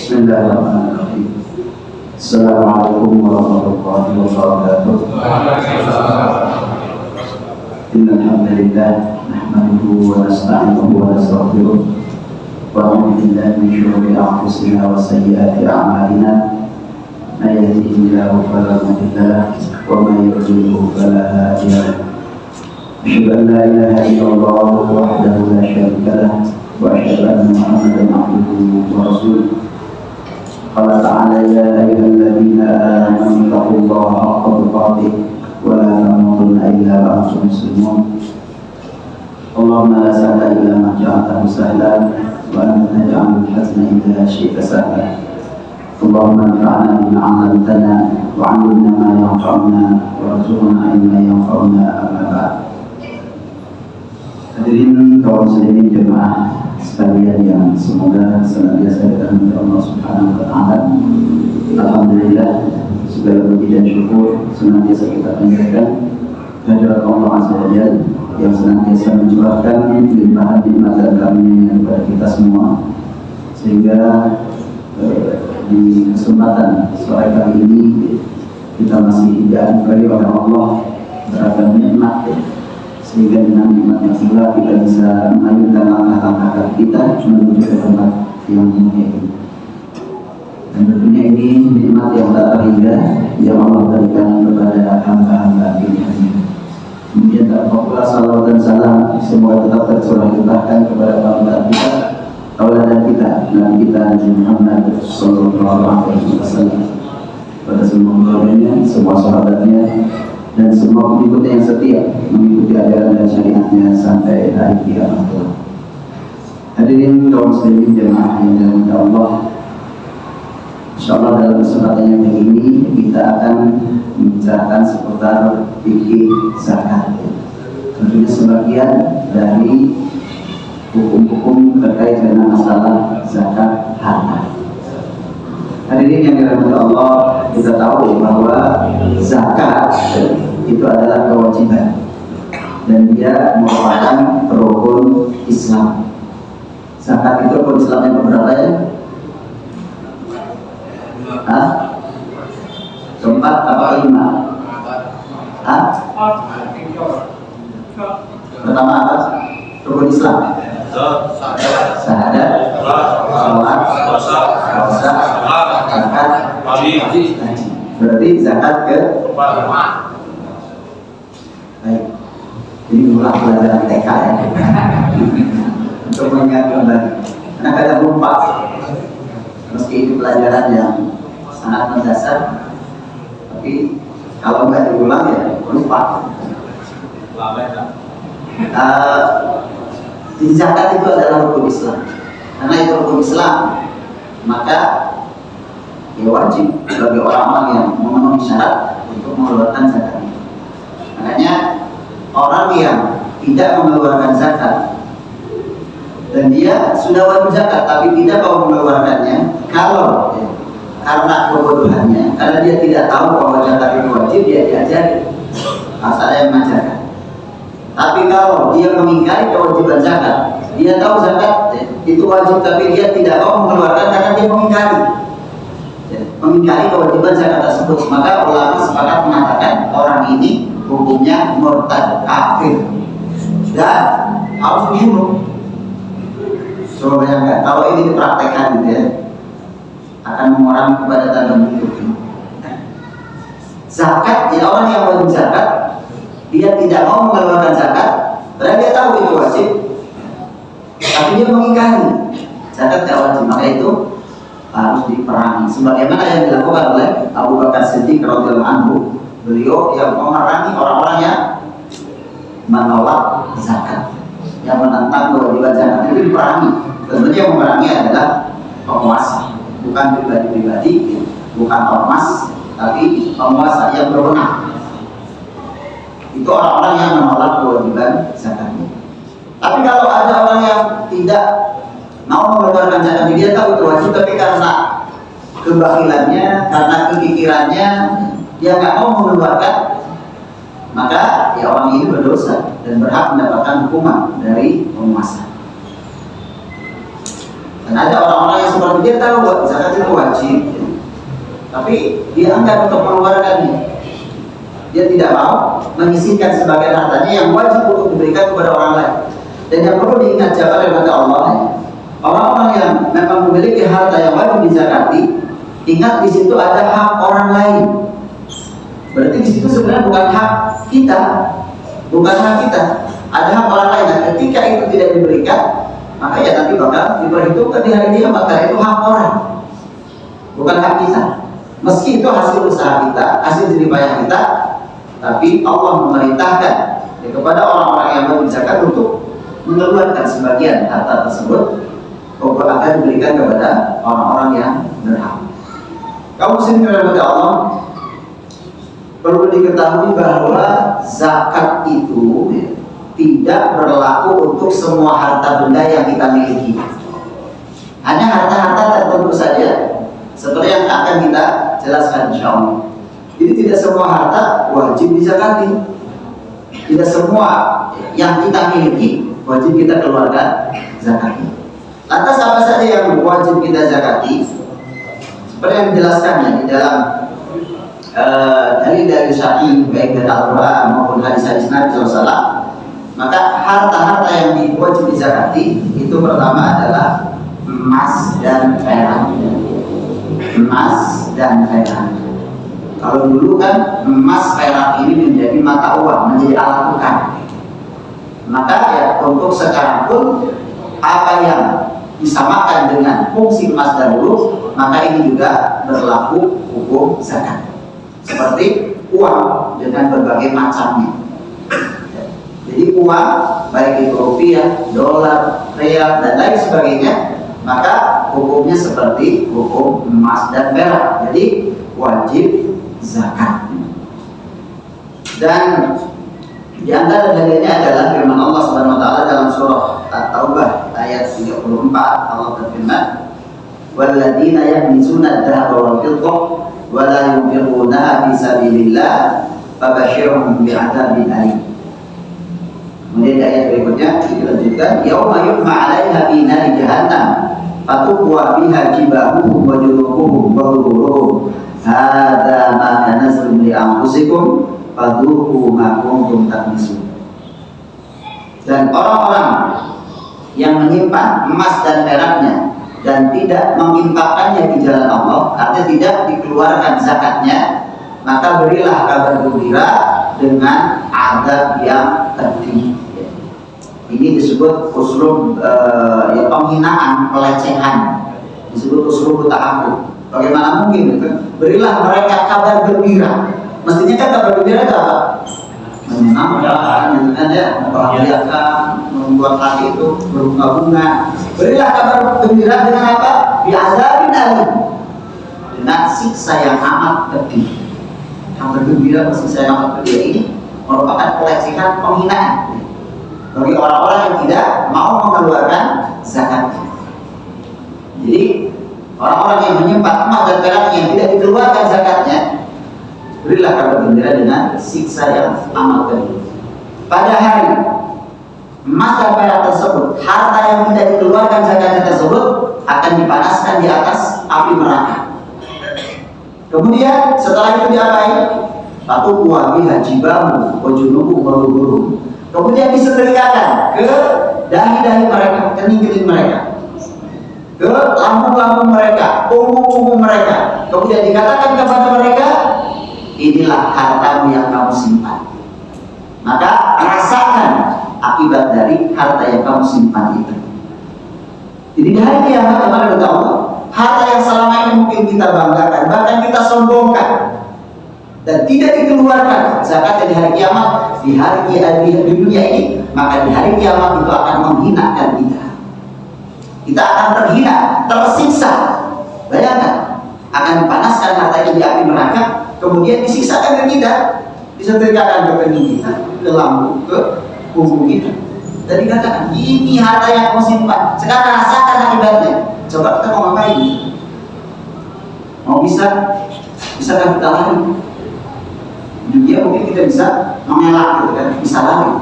Bismillahirrahmanirrahim. Assalamualaikum warahmatullahi wabarakatuh. Innal hamdalillah nahmaduhu wa nasta'inuhu wa nastaghfiruh wa na'udzu billahi min shururi anfusina wa sayyiati a'malina. May yahdihillahu fala mudilla lahu wa may yudlil fala hadiya lahu. Asyhadu an la ilaha illallah wahdahu la syarika lahu wa asyhadu anna Muhammadan abduhu wa rasuluh. Qala ta'ala ya ayyuhalladzina amanu taqullaha haqqa tuqatih wa la tamutunna illa wa antum muslimun. Allahumma la sahla illa ma ja'altahu sahlan wa anta taj'alul hazna idza syi'ta sahlan. Allahumma anfa'na bima 'allamtana wa 'allimna ma yanfa'una warzuqna ilman yanfa'una amma ba'd. Hadirin kaum muslimin jemaah sekalian yang semoga senantiasa dirahmati Allah Subhanahu wa taala. Alhamdulillah, segala puji dan syukur senantiasa kita panjatkan kehadirat Allah Azza wa Jalla yang senantiasa mencurahkan limpahan nikmat dan karunia kepada kita semua, sehingga di kesempatan sore kali ini kita masih dianugerahi oleh Allah beragam nikmat, sehingga dengan nikmatnya pula kita bisa melanjutkan langkah-langkah kita menuju ke tempat yang mulia ini. Dan tentunya ini nikmat yang tak terhingga yang Allah berikan kepada hamba-hamba pilihannya. Kemudian tak pula salawat dan salam semua tetap tercurah limpahkan kepada baginda kita, tauladan kita, Nabi kita Nabi Muhammad sallallahu alaihi wasallam, pada semua keluarganya, semua sahabatnya, dan semua pengikutnya yang setia mengikuti ajaran dan syariatnya sampai hari kiamat. Hadirin kaum muslimin jemaah yang dirahmati Allah, insyaallah dalam kesempatan yang ini kita akan membicarakan seputar fikih zakat. Tentunya sebagian dari hukum-hukum terkait dengan masalah zakat harta. Hadirin yang dirahmati Allah, kita tahu bahwa zakat itu adalah kewajiban dan dia merupakan rukun Islam. Zakat itu rukun Islam yang berapa ya? Keempat apa lima? Pertama apa? Rukun Islam. Syahadat, sholat, puasa, zakat, haji. Berarti zakat ke baik. Ini ulah pelajaran TK ya. Untuk mengingat kembali. Karena kadang lupa. Meski itu pelajaran yang sangat mendasar, tapi kalau nggak diulang ya lupa. Zakat itu adalah rukun Islam. Karena itu rukun Islam, maka ya wajib bagi orang-orang yang memenuhi syarat untuk mengeluarkan zakat. Makanya orang yang tidak mengeluarkan zakat dan dia sudah wajib zakat tapi tidak mau mengeluarkannya, kalau karena kebodohannya, karena dia tidak tahu bahwa zakat itu wajib, dia diajari, harus ada yang mengajarkan. Tapi kalau dia mengingkari kewajiban zakat, dia tahu zakat itu wajib tapi dia tidak mau mengeluarkan karena dia mengingkari kewajiban zakat tersebut, maka ulama sepakat mengatakan orang ini hukumnya murtad, kafir, dan harus dibunuh. Coba bayangkan kalau ini dipraktekkan gitu ya, akan mengurangi kepadatan dan hidup. Zakat, ya orang yang wajib zakat, dia tidak mau mengeluarkan zakat, padahal dia tahu itu wajib, tapi dia mengingkari zakat tidak wajib, maka itu harus diperangi. Sebagaimana yang dilakukan oleh Abu Bakar Siddiq radhiyallahu anhu, beliau yang memerangi orang-orang yang menolak zakat, yang menentang kewajiban zakat, itu diperangi. Tentunya yang memerangi adalah penguasa, bukan pribadi-pribadi, bukan ormas, tapi penguasa yang berwenang. Itu orang-orang yang menolak kewajiban zakat. Tapi kalau ada orang yang tidak mau mengeluarkan zakat, dia tahu itu wajib, tapi karena kebakilannya, karena kekikirannya, dia nggak mau mengeluarkan, maka ya orang ini berdosa dan berhak mendapatkan hukuman dari penguasa. Dan ada orang-orang yang seperti dia tahu bahwa zakat itu wajib, tapi dia enggan untuk mengeluarkannya. Dia tidak mau menyisihkan sebagian hartanya yang wajib untuk diberikan kepada orang lain. Dan yang perlu diingat oleh Allah, orang-orang yang memang memiliki harta yang wajib dizakati, ingat di situ ada hak orang lain. Berarti di situ sebenarnya bukan hak kita, bukan hak kita, ada hak orang lain. Dan ketika itu tidak diberikan, maka ya nanti bakal diperhitungkan di hari kiamat, karena itu hak orang, bukan hak kita. Meski itu hasil usaha kita, hasil jeripayah kita, tapi Allah memerintahkan kepada orang-orang yang wajib zakat untuk mengeluarkan sebagian harta tersebut untuk akan diberikan kepada orang-orang yang berhak. Kaum muslimin kepada Allah, perlu diketahui bahwa zakat itu tidak berlaku untuk semua harta benda yang kita miliki. Hanya harta-harta tertentu saja, seperti yang akan kita jelaskan insyaallah. Jadi tidak semua harta wajib dizakati. Tidak semua yang kita miliki wajib kita keluarkan zakatnya. Lantas apa saja yang wajib kita zakati? Seperti yang dijelaskannya di dalam dari sahih baik dari Al-Quran maupun hadis-hadis Nabi SAW. Maka harta-harta yang wajib dizakati itu pertama adalah emas dan perak. Emas dan perak. Kalau dulu kan emas perak ini menjadi mata uang, menjadi alat tukar. Maka ya untuk sekarang pun apa yang disamakan dengan fungsi emas dahulu, maka ini juga berlaku hukum zakat. Seperti uang dengan berbagai macamnya. Jadi uang baik itu rupiah, dolar, real dan lain sebagainya, maka hukumnya seperti hukum emas dan perak. Jadi wajib zakat. Dan di antara dalilnya adalah firman Allah Subhanahu wa taala dalam surah At-Taubah ayat 34. Allah berfirman, "Walladzina yaknizuna adh-dhahaba wal fiddah wa la yunfiqunaha fi sabilillah fabashshirhum bi'adzabin alim." Kemudian di ayat berikutnya dilanjutkan, "Yauma yuhma 'alaiha fi nari jahannam fatuqwa biha jibahuhum wa junubuhum wa dhuhuruhum. Hadza ma kanaztum li anfusikum fadhuqu ma kuntum taknizun." Dan orang-orang yang menyimpan emas dan peraknya dan tidak menginfakkannya di jalan Allah, artinya tidak dikeluarkan zakatnya, maka berilah kabar gembira dengan azab yang pedih. Ini disebut uslub penghinaan, pelecehan. Disebut uslub ta'abbud. Bagaimana mungkin gitu? Berilah mereka kabar gembira. Mestinya kan kabar gembira itu apa? Menyenangkan, membahagiakan, membuat hati itu berbunga-bunga. Berilah kabar gembira dengan apa? Bi'adzabin alim, dengan siksa yang amat pedih. Kabar gembira siksa yang amat pedih ini merupakan pelecehan, penghinaan bagi orang-orang yang tidak mau mengeluarkan zakat. Jadi orang-orang yang menyimpan emas dan perak yang tidak dikeluarkan zakatnya, berilah kabar gembira dengan siksa yang amat pedih. Pada hari emas dan perak tersebut, harta yang tidak dikeluarkan zakatnya tersebut akan dipanaskan di atas api neraka. Kemudian setelah itu diapain? Fatuqwa biha jibahuhum wa junubuhum wa dhuhuruhum. Kemudian disetrikakan ke dahi-dahi mereka, kening-kening mereka, ke lambung-lambung mereka, punggung-punggung mereka. Kemudian dikatakan kepada mereka, inilah hartamu yang kamu simpan. Maka rasakan akibat dari harta yang kamu simpan itu. Jadi di hari kiamat kepada Allah, harta yang selama ini mungkin kita banggakan, bahkan kita sombongkan, dan tidak dikeluarkan zakatnya di hari kiamat, di dunia ini, maka di hari kiamat itu akan menghinakan kita. Kita akan terhina, tersiksa. Bayangkan, akan dipanaskan hartanya di api neraka, kemudian disiksakan ke kita, disetrikakan ke kening kita, ke lambung, ke punggung kita. Dan dikatakan, ini harta yang kamu simpan. Sekarang rasakan akibatnya. Coba kita mau ngapain? Mau bisakah kita lari? Dunia mungkin kita bisa mengelak gitu kan, bisa lari.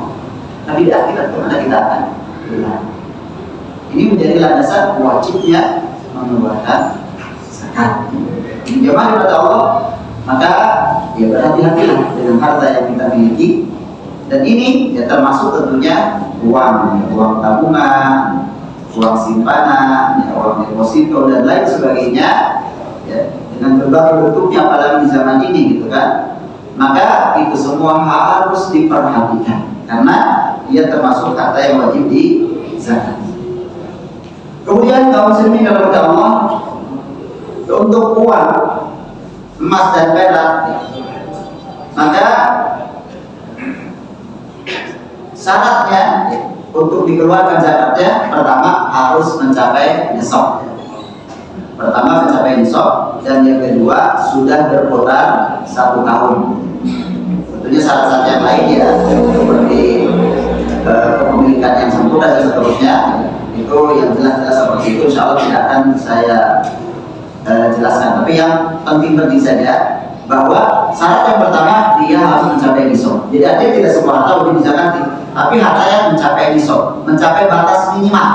Tapi di akhirat kemana kita akan berlari? Ini menjadi landasan wajibnya mengeluarkan zakat. zakat. Jemaah kepada Allah, maka ya berhati-hatilah dengan harta yang kita miliki. Dan ini ya termasuk tentunya uang tabungan, uang simpanan, ya, uang deposito dan lain sebagainya, ya, dengan berbagai bentuknya apalagi di zaman ini gitu kan. Maka itu semua harus diperhatikan karena ia termasuk harta yang wajib di zakat. Kemudian kaum muslimin kepada Allah, untuk uang emas dan perak, maka syaratnya untuk dikeluarkan zakatnya pertama harus mencapai nisab. Pertama mencapai nisab, dan yang kedua sudah berputar 1 tahun. Tentunya syarat-syarat yang lain ya seperti kepemilikan yang sempurna dan seterusnya, itu yang jelas-jelas seperti itu insya Allah tidak akan saya jelaskan. Tapi yang penting saja bahwa syarat yang pertama dia harus mencapai nisab. Jadi artinya tidak semua harta wajib dizakati, tapi harta yang mencapai nisab, mencapai batas minimal.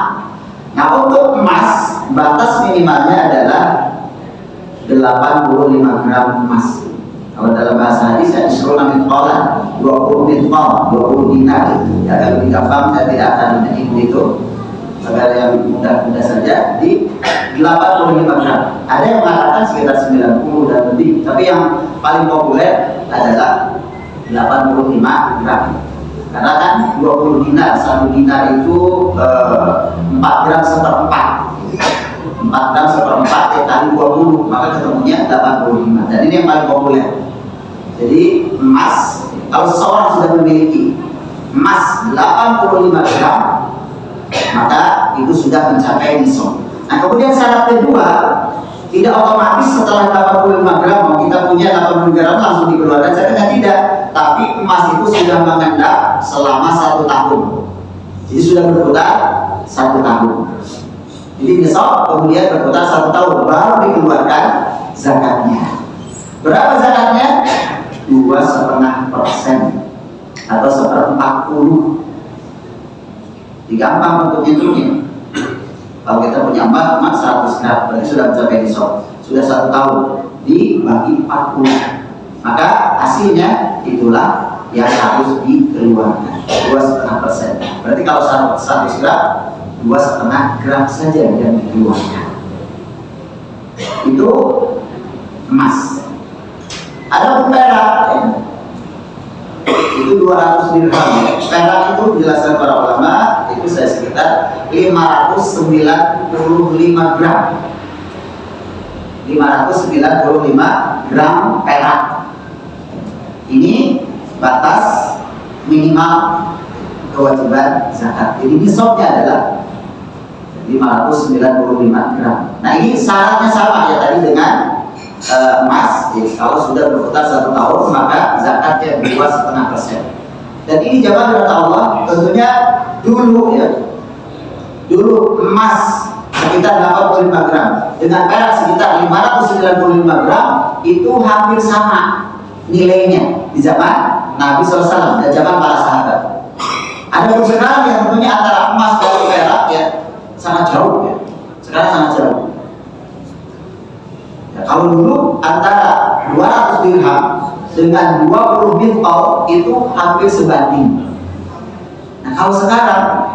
Nah untuk emas batas minimalnya adalah 85 gram emas. Kalau dalam bahasa hadis saya disuruh ambil kolan 20 mithqal, 20 dinar. Ya kalau lebih gampang saya tidak akan menghitung itu, agar yang mudah-mudah saja di 85 gram. Ada yang mengatakan sekitar 90 dan lebih, tapi yang paling populer adalah 85 gram. Karena kan 20 dinar, 1 dinar itu 4 gram seperempat. 4 gram seperempat kali 20, maka ketemunya 85. Dan ini yang paling populer. Jadi emas, kalau seseorang sudah memiliki emas 85 gram, maka itu sudah mencapai nisab. Nah kemudian syarat kedua, tidak otomatis setelah 85 gram kita punya 80 gram langsung dikeluarkan zakatnya, tidak. Tapi emas itu sudah mengendap selama 1 tahun. Jadi sudah berputar 1 tahun. Jadi nisab kemudian berputar 1 tahun baru dikeluarkan zakatnya. Berapa zakatnya? 2,5% atau 1/40. Gampang untuk hitungnya. Kalau kita punya emas 100 gram, berarti sudah mencapai nisab, sudah 1 tahun dibagi 40, maka hasilnya itulah yang harus dikeluarkan 2,5%. Berarti kalau 100 gram 2,5 gram saja yang dikeluarkan. Itu emas. Ada perak, itu 200 dirham. Perak itu dijelaskan para ulama itu saya sekitar 595 gram. 595 gram perak. Ini batas minimal kewajiban zakat. Jadi nisabnya adalah 595 gram. Nah ini syaratnya sama ya tadi dengan emas. Jadi kalau sudah berputar 1 tahun maka zakatnya 2,5%. Dan ini jamaah kata Allah, tentunya dulu dulu emas sekitar 85 gram dengan perak sekitar 595 gram itu hampir sama nilainya di zaman Nabi SAW dan zaman para sahabat. Ada sekarang yang tentunya antara emas dan perak ya sangat jauh ya. Sekarang sangat jauh. Ya, kalau dulu antara 200 dirham dengan 20 mithqal itu hampir sebanding. Nah kalau sekarang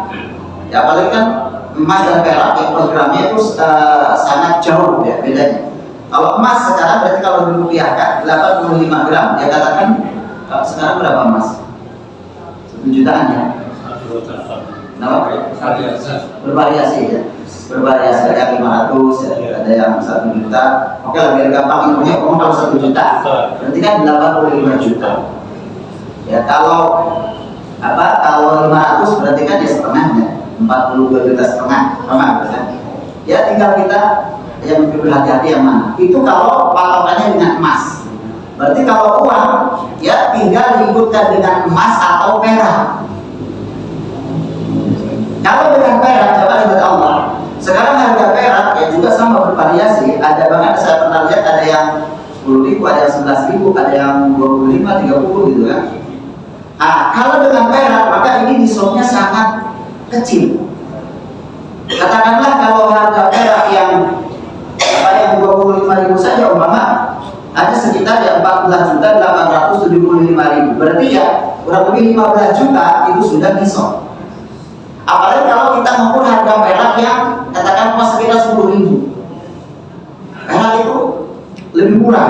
ya apalagi kan emas dan perak yang per gramnya itu sangat jauh ya bedanya. Kalau emas sekarang berarti kalau dirupiahkan 85 gram, dia katakan sekarang berapa emas? 1 jutaan ya? Kenapa? Bervariasi ya? Bervariasi, ada yang 500, ada yang 1 juta. Oke lah biar gampang infonya, kalau 1 juta berarti kan 85 juta. Ya kalau 500 berarti kan ya setengahnya 42 juta setengah, sama kan? Ya tinggal kita yang berhati-hati yang mana. Itu kalau patokannya dengan emas. Berarti kalau uang ya tinggal diikutkan dengan emas atau perak. Kalau dengan perak, coba lihat Allah. Sekarang harga perak ya juga sama bervariasi. Ada bahkan saya pernah lihat ada yang 10.000, ada yang 11.000, ada yang 25, 30 gitu kan. Nah, kalau dengan perak maka ini nisabnya sangat kecil. Katakanlah kalau harga perak yang 25.000 14.875.000. Berarti ya kurang lebih 15 juta itu sudah nisab. Apalagi kalau kita mengukur harga perak yang katakan pas sekitar 10.000. Perak itu lebih murah.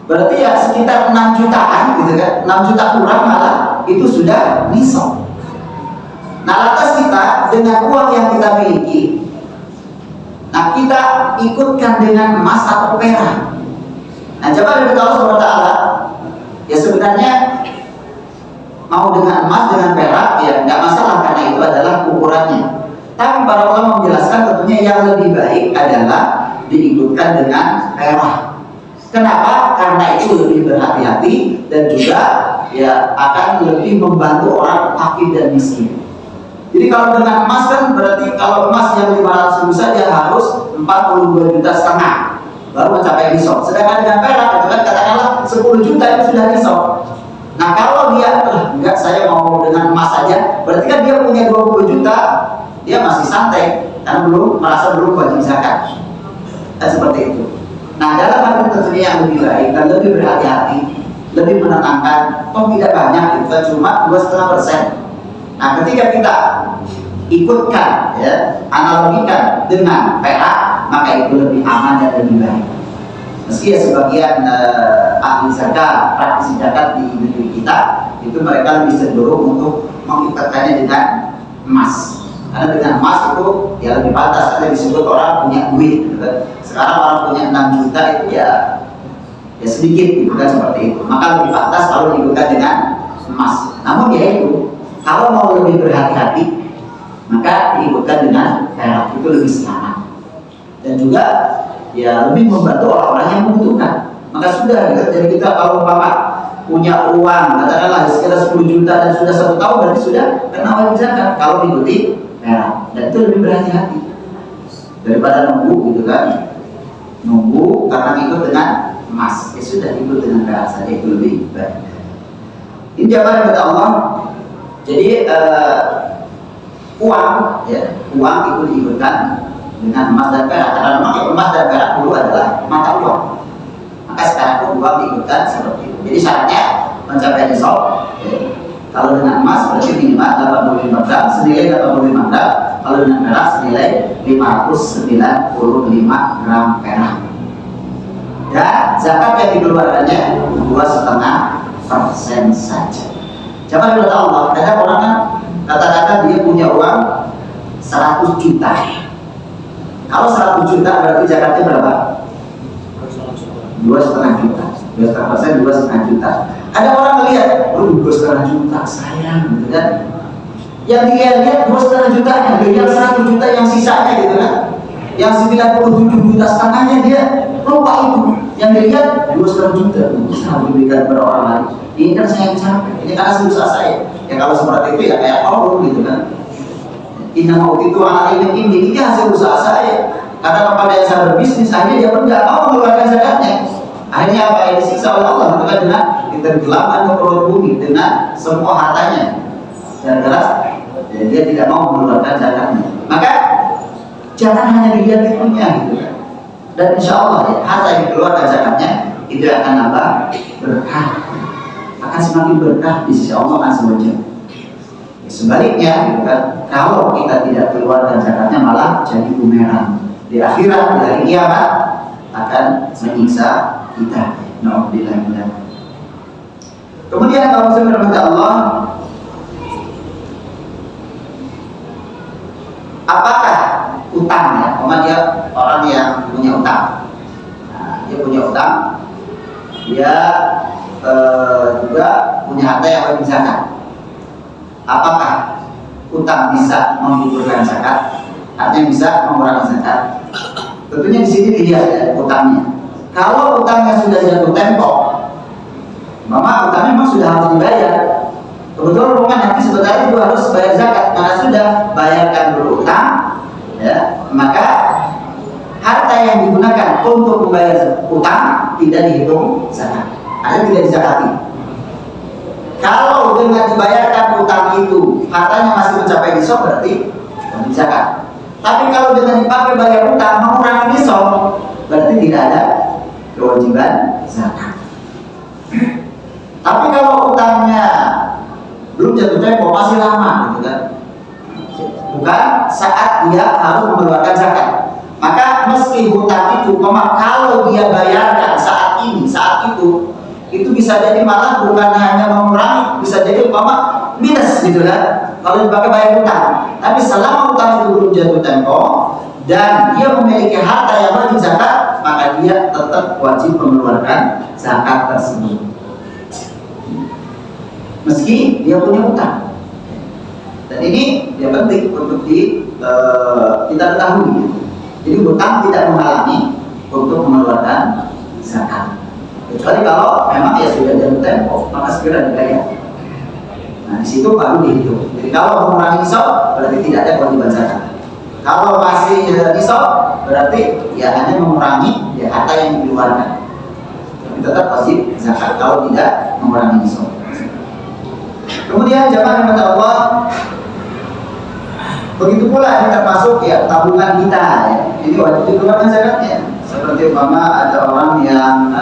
Berarti ya sekitar 6 jutaan gitu kan. 6 juta kurang malah itu sudah nisab. Nah, lantas kita dengan uang yang kita miliki, nah kita ikutkan dengan emas atau perak. Nah, coba dari Allah SWT, ya sebenarnya mau dengan emas dengan perak ya nggak masalah karena itu adalah ukurannya. Tapi para ulama menjelaskan tentunya yang lebih baik adalah diikutkan dengan perak. Kenapa? Karena itu lebih berhati-hati dan juga ya akan lebih membantu orang fakir dan miskin. Jadi kalau dengan emas kan berarti kalau emas yang 500.000 saja harus 42,5 juta baru mencapai nisab. Sedangkan dengan perak itu kan katakanlah 10 juta itu sudah nisab. Nah kalau dia enggak saya mau dengan emas saja, berarti kan dia punya 20 juta, dia masih santai karena merasa belum wajib zakat. Dan seperti itu. Nah dalam hal ini tentunya yang lebih baik dan lebih berhati-hati, lebih menenangkan. Toh tidak banyak, itu kan cuma 2,5%. Nah ketika kita ikutkan ya, analogikan dengan perak, maka itu lebih aman dan lebih baik. Meski ya sebagian ahli zakat, praktisi zakat di negeri kita itu mereka lebih cenderung untuk mengikutkannya dengan emas. Karena dengan emas itu ya lebih pantas, karena disebut orang punya duit gitu kan. Sekarang orang punya 6 juta itu ya sedikit gitu kan, seperti itu. Maka lebih pantas kalau diikutkan dengan emas. Namun ya itu, kalau mau lebih berhati-hati, maka diikutkan dengan perak, itu lebih selamat. Dan juga ya lebih membantu orang-orang yang membutuhkan. Maka sudah, jadi kita kalau umpama punya uang, katakanlah sekitar 10 juta dan sudah 1 tahun, berarti sudah kena wajib zakat kalau diikuti perak. Dan itu lebih berhati-hati daripada nunggu gitu kan. Nunggu karena ikut dengan emas, ya sudah ikut dengan perak saja, itu lebih baik. Ini jawaban kata Allah. Jadi uang itu diikutkan dengan emas dan perak. Karena memang emas dan perak dulu adalah mata uang. Maka sekarang pun uang diikutkan seperti itu. Jadi syaratnya mencapai nisab. Kalau dengan emas berarti minimal 85 gram, senilai 85 gram. Kalau dengan perak senilai 595 gram perak. Dan zakat yang dikeluarkannya 2,5% saja. Coba lihat Allah, kadang orang kan kata-kata dia punya uang 100 juta. Kalau 100 juta berarti zakatnya berapa? 2,5 juta. 2,5%, 2,5 juta. Ada orang melihat, 2,5 juta sayang, gitu kan? Yang dia lihat 2,5 juta, yang dia lihat 100 juta yang sisanya, gitu kan? Yang 97 juta setengahnya dia lupa itu. Yang dia lihat 2,5 juta, bisa diberikan kepada orang lain. Ini kan saya yang capek, ini karena usaha saya. Ya kalau seperti itu ya kayak Allah gitu kan. Inna mau itu anak ini hasil usaha saya. Karena kepada yang saya berbisnis, akhirnya dia pun nggak mau mengeluarkan zakatnya. Akhirnya apa yang disiksa oleh Allah itu kan dengan ditenggelamkan ke perut bumi dengan semua hartanya. Dan keras, dia tidak mau mengeluarkan zakatnya. Maka jangan hanya dilihat itunya gitu kan. Dan insya Allah ya, harta yang dikeluarkan zakatnya itu akan nambah berkah, akan semakin berkah di sisi Allah Azza wa Jalla. Sebaliknya, gitu kan, kalau kita tidak keluarkan zakatnya malah jadi bumerang. Di akhirat, di hari kiamat akan menyiksa kita. Na'udzubillah min dzalik. Kemudian kalau muslim berkata Allah, apakah utang ya? Dia orang yang punya utang. Nah, dia punya utang, dia juga punya harta yang wajib zakat. Apakah utang bisa menggugurkan zakat? Artinya bisa mengurangi zakat? Tentunya di sini dilihat ya utangnya. Kalau utangnya sudah jatuh tempo, maka utangnya memang sudah harus dibayar. Kebetulan rumah nanti sebenarnya itu harus bayar zakat, karena sudah bayarkan dulu utang, ya, maka harta yang digunakan untuk membayar utang tidak dihitung zakat, ada tidak dizakati. Kalau dengan dibayarkan utang itu hartanya masih mencapai nisab berarti wajib zakat. Tapi kalau dengan dipakai bayar utang mengurangi nisab berarti tidak ada kewajiban zakat. Tapi kalau utangnya belum jatuh tempo, masih lama gitu kan, bukan saat dia harus mengeluarkan zakat, maka meski hutang itu kalau dia bayarkan saat ini, saat itu bisa jadi malah bukan hanya mengurangi, bisa jadi minus gitu kan kalau dipakai bayar hutang. Tapi selama hutang itu belum jatuh tempo dan dia memiliki harta yang wajib zakat, maka dia tetap wajib mengeluarkan zakat tersebut meski dia punya hutang. Dan ini ya penting untuk kita ketahui. Jadi hutang tidak menghalangi untuk mengeluarkan zakat, kecuali kalau memang ya sudah jatuh tempo, maka segera dibayar. Nah di situ baru dihitung. Jadi kalau mengurangi nisab berarti tidak ada kewajiban zakat. Kalau masih nisab berarti ya hanya mengurangi ya harta yang dikeluarkan, tapi tetap wajib zakat kalau tidak mengurangi nisab. Kemudian jamaah yang Allah, begitu pula yang termasuk ya tabungan kita ya. Ini wajib dikeluarkan zakatnya. Seperti umpama ada orang yang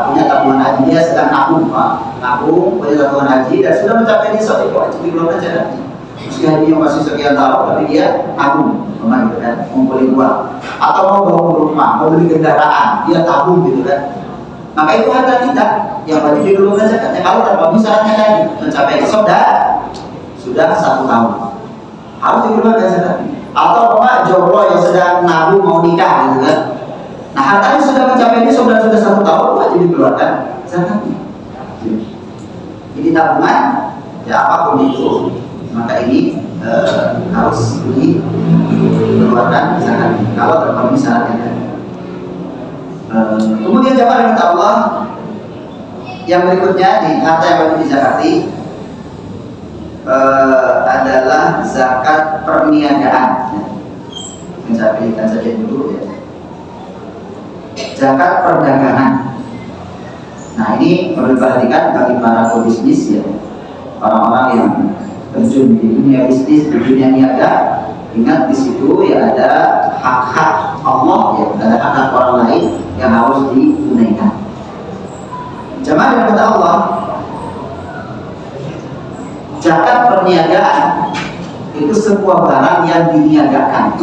punya tabungan haji, dia sedang nabung punya tabungan haji dan sudah mencapai nisab, itu wajib dikeluarkan zakatnya. Meski hajinya masih sekian tahun, tapi dia nabung, gitu kan, ngumpulin uang. Atau mau bangun rumah, mau beli kendaraan, dia tabung gitu kan. Maka itu harta kita yang wajib dikeluarkan zakatnya. Kalau terpenuhi syaratnya tadi, mencapai nisab sudah 1 tahun, harus dikeluarkan zakatnya. Atau jomblo yang sedang nabung mau nikah gitu kan. Nah hartanya sudah mencapai nisab dan sudah 1 tahun, wajib dikeluarkan zakatnya. Jadi tabungan ya apapun itu, maka ini harus dikeluarkan zakatnya kalau terpenuhi syaratnya. Kemudian jamaah yang Allah, yang berikutnya di harta yang wajib dizakati adalah zakat perniagaan. Yang saya pilihkan saja dulu ya, zakat perdagangan. Nah ini perlu diperhatikan bagi para pebisnis ya, orang-orang yang terjun di dunia bisnis, di dunia niaga. Ingat di situ ya ada hak-hak Allah ya, ada hak-hak orang lain yang harus ditunaikan. Jamaah yang kata Allah, zakat perniagaan itu sebuah barang yang diniagakan,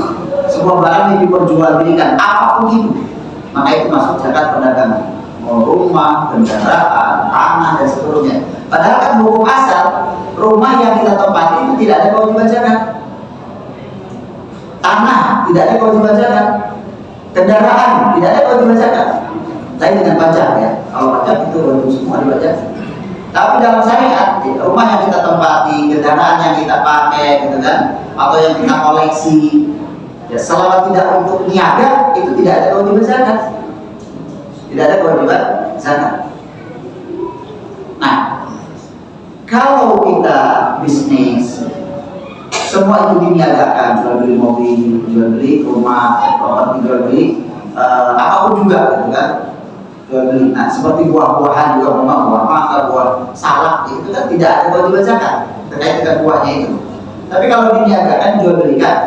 sebuah barang yang diperjualbelikan, apapun itu, maka itu masuk zakat perdagangan. Mau rumah, kendaraan, tanah dan seterusnya. Padahal kan hukum asal rumah yang kita tempati itu tidak ada kewajiban zakat. Tanah tidak ada kewajiban zakat, kendaraan tidak ada kewajiban zakat. Lain dengan pajak ya, kalau pajak itu wajib semua dipajak. Tapi dalam syariat, rumah yang kita tempati, kendaraan yang kita pakai, gitu kan, atau yang kita koleksi, ya selama tidak untuk niaga itu tidak ada kewajiban zakat, tidak ada kewajiban zakat. Nah, kalau kita bisnis, semua itu diniagakan, jual beli mobil, jual beli rumah, properti, jual beli apapun juga, gitu kan, jual beli. Nah, seperti buah-buahan juga, buah mangga, buah salak, itu kan tidak ada kewajiban zakat terkait dengan buahnya itu. Tapi kalau diniagakan, jual belikan,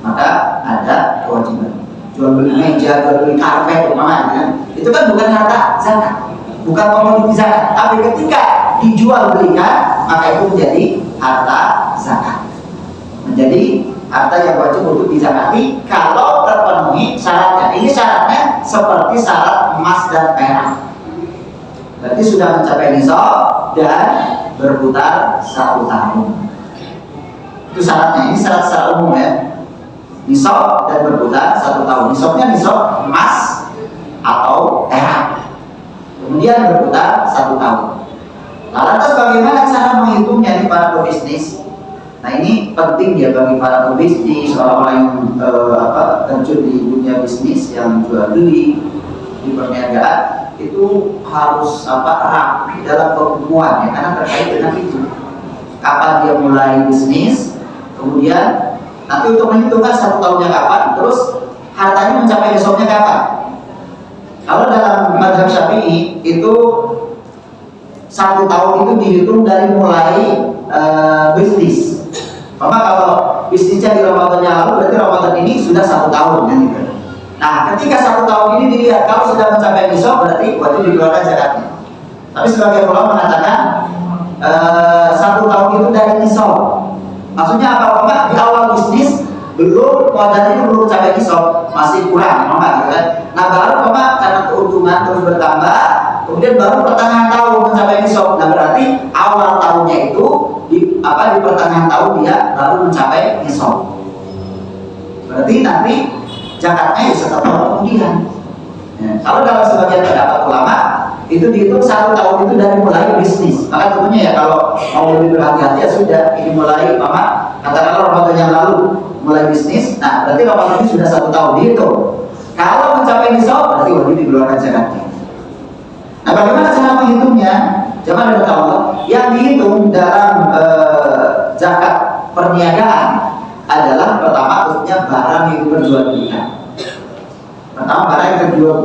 maka ada kewajiban. Jual beli meja, jual beli karpet, kan, itu kan bukan harta zakat, bukan komoditi zakat. Tapi ketika dijual belikan, maka itu menjadi harta zakat, menjadi harta yang wajib untuk dizakati kalau terpenuhi syaratnya. Ini syaratnya seperti syarat emas dan perak, berarti sudah mencapai nisab dan berputar 1 tahun. Itu syaratnya. Ini syarat secara umum ya, nisab dan berputar 1 tahun. Nisabnya nisab emas atau perak, kemudian berputar 1 tahun. Lantas bagaimana cara menghitungnya di para pebisnis? Nah ini penting ya bagi para pebisnis, orang-orang yang terjun di dunia bisnis, yang jual beli di perniagaan, itu harus rapi dalam penghitungan ya, karena terkait dengan itu. Kapan dia mulai bisnis, kemudian nanti untuk menghitungkan 1 tahunnya kapan, terus hartanya mencapai nisabnya kapan. Kalau dalam mazhab Syafi'i itu 1 tahun itu dihitung dari mulai bisnis. Maka kalau bisnisnya di Ramadan yang lalu, berarti Ramadan ini sudah 1 tahun kan gitu. Nah, ketika 1 tahun ini dilihat kalau sudah mencapai nisab, berarti wajib dikeluarkan zakatnya. Tapi sebagian ulama mengatakan 1 tahun itu dari nisab. Maksudnya apa? Di awal bisnis belum modalnya belum sampai nisab, masih kurang, gitu kan? Nah baru karena keuntungan terus bertambah, kemudian baru pertengahan tahun mencapai nisab. Nah berarti awal tahunnya itu di pertengahan tahun dia baru mencapai nisab. Berarti nanti zakatnya setelah tahun kemudian. Ya, kalau dalam sebagian pendapat ulama itu dihitung 1 tahun itu dari mulai bisnis. Maka tentunya ya kalau mau lebih berhati-hati ya sudah, ini mulai katakanlah Ramadan yang lalu mulai bisnis. Nah berarti Ramadan ini sudah 1 tahun dihitung. Kalau mencapai nisab berarti wajib dikeluarkan zakatnya. Nah bagaimana cara menghitungnya? Jangan ada Allah yang dihitung dalam zakat perniagaan adalah pertama tentunya barang yang diperjualbelikan. Pertama barang yang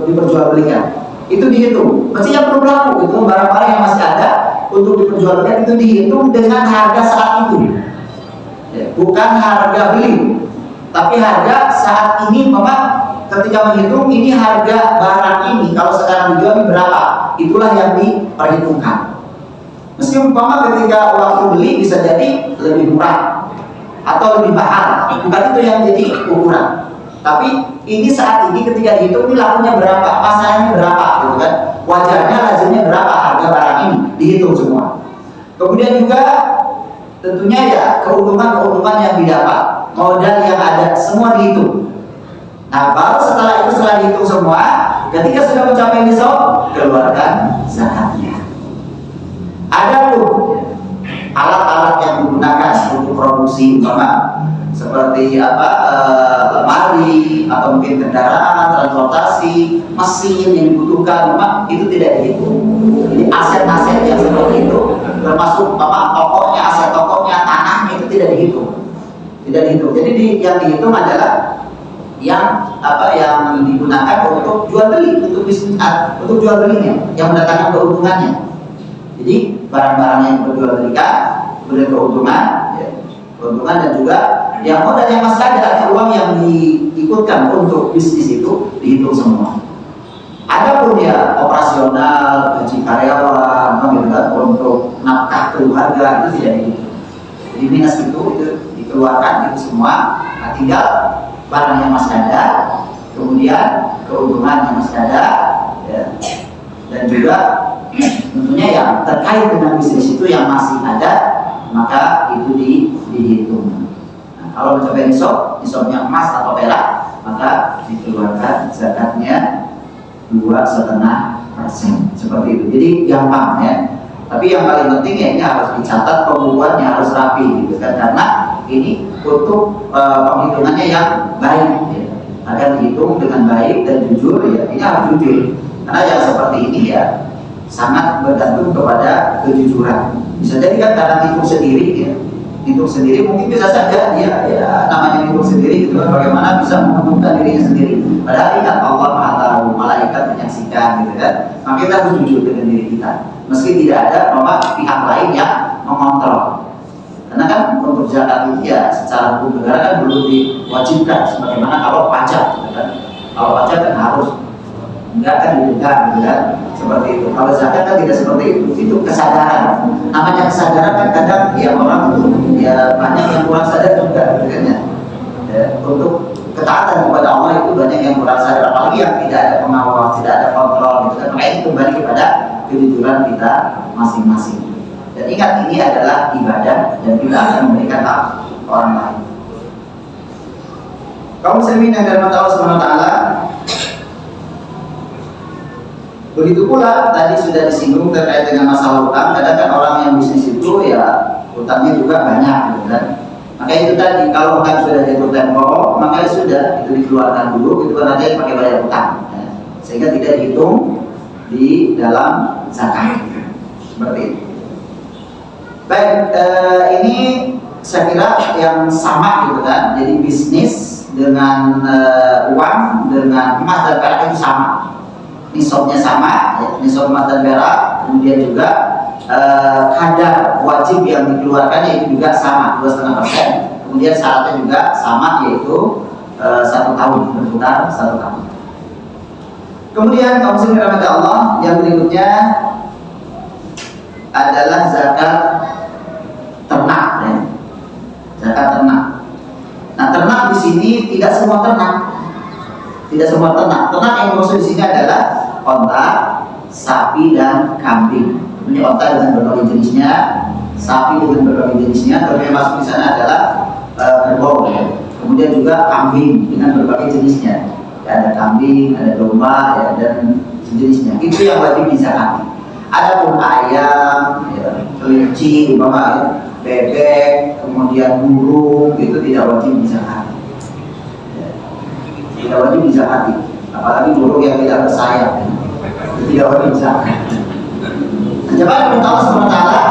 diperjualbelikan itu dihitung. Mestinya belum laku itu barang-barang yang masih ada untuk diperjualbelikan itu dihitung dengan harga saat itu. Ya, bukan harga beli, tapi harga saat ini. Ketika menghitung ini harga barang ini kalau sekarang dijual berapa, itulah yang diperhitungkan. Meskipun ketika waktu beli bisa jadi lebih murah atau lebih mahal, bukan itu yang jadi ukuran. Tapi ini saat ini ketika dihitung ini lakunya berapa, pasarannya berapa, gitu kan? Wajarnya lazimnya berapa harga barang ini dihitung semua. Kemudian juga tentunya ya keuntungan yang didapat, modal yang ada semua dihitung. Nah baru setelah dihitung semua, ketika sudah mencapai nisab, keluarkan zakatnya. Ada pun alat-alat yang digunakan untuk produksi seperti lemari atau mungkin kendaraan, transportasi, mesin yang dibutuhkan, itu tidak dihitung. Jadi aset-aset yang seperti itu, termasuk tokonya, aset tokonya, tanahnya itu tidak dihitung. Jadi yang dihitung adalah yang digunakan untuk jual beli, untuk bisnis, untuk jual belinya, yang mendatangkan keuntungannya. Jadi barang-barang yang diperjualbelikan kemudian keuntungan dan juga yang modal yang masih ada, uang yang diikutkan untuk bisnis itu dihitung semua. Adapun ya operasional, gaji karyawan, untuk nafkah keluarga itu tidak dihitung. Jadi minus itu dikeluarkan itu semua. Nah, tinggal barang yang masih ada, kemudian keuntungan yang masih ada, ya. Dan juga tentunya yang terkait dengan bisnis itu yang masih ada, maka itu dihitung. Nah, kalau mencapai nisabnya emas atau perak, maka dikeluarkan zakatnya 2,5%, seperti itu. Jadi gampang ya. Tapi yang paling penting ya ini harus dicatat, pembukuannya harus rapi, gitu kan? Karena ini untuk penghitungannya yang baik, ya. Agar dihitung dengan baik dan jujur, ya. Ini harus jujur. Karena yang seperti ini ya sangat bergantung kepada kejujuran. Bisa jadi kan karena hitung sendiri, ya. Hitung sendiri mungkin bisa saja ya namanya hitung sendiri, gitu kan? Bagaimana bisa menguntungkan dirinya sendiri. Padahal ingat Allah Maha Tahu, malaikat menyaksikan, gitu kan? Maka kita harus jujur dengan diri kita. Meski tidak ada pihak lain yang mengontrol. Karena kan untuk zakat itu ya secara hukum negara kan belum diwajibkan, sebagaimana kalau pajak, gitu kan? Kalau pajak kan harus, enggak kan didengar, gitu kan? Seperti itu. Kalau zakat kan tidak seperti itu kesadaran. Namanya kesadaran kan kadang ya orang ya banyak yang kurang sadar juga, gitu kan ya. Untuk ketaatan kepada Allah itu banyak yang kurang sadar, apalagi yang tidak ada pengawal, tidak ada kontrol, gitu kan? Makanya itu kembali kepada kejujuran kita masing-masing. Dan ingat ini adalah ibadah dan kita akan memberikan hak orang lain. Kaum muslimin yang dirahmati Allah Subhanahu wa taala, begitu pula tadi sudah disinggung terkait dengan masalah utang. Kadang kan orang yang bisnis itu ya utangnya juga banyak, gitu kan? Maka itu tadi kalau utang sudah jatuh tempo, maka sudah itu dikeluarkan dulu, gitu kan? Nanti pakai bayar utang, ya. Sehingga tidak dihitung di dalam zakat, seperti itu. Baik, ini saya kira yang sama, gitu kan? Jadi bisnis dengan uang, dengan emas dan perak itu sama, nisabnya sama, ya, nisab emas dan perak. Kemudian juga kadar wajib yang dikeluarkan itu juga sama, 2,5%. Kemudian syaratnya juga sama, yaitu 1 tahun, berputar 1 tahun. Kemudian kaum muslimin rahmati Allah, yang berikutnya adalah zakat ternak, ya. Zakat ternak. Nah, ternak di sini tidak semua ternak. Tidak semua ternak. Ternak yang maksud di sini adalah onta, sapi dan kambing. Ini onta dengan berbagai jenisnya, sapi dengan berbagai jenisnya. Terus masuk di sana adalah kerbau, ya. Kemudian juga kambing dengan berbagai jenisnya. Ya, ada kambing, ada domba, ya, dan sejenisnya. Itu yang wajib dizakati. Adapun ayam, ya, kelinci, umpama, ya, bebek, kemudian burung, itu tidak wajib dizakati. Ya, tidak wajib dizakati. Apalagi burung yang tidak bersayap, itu tidak wajib dizakati. Coba kita tahu sementara.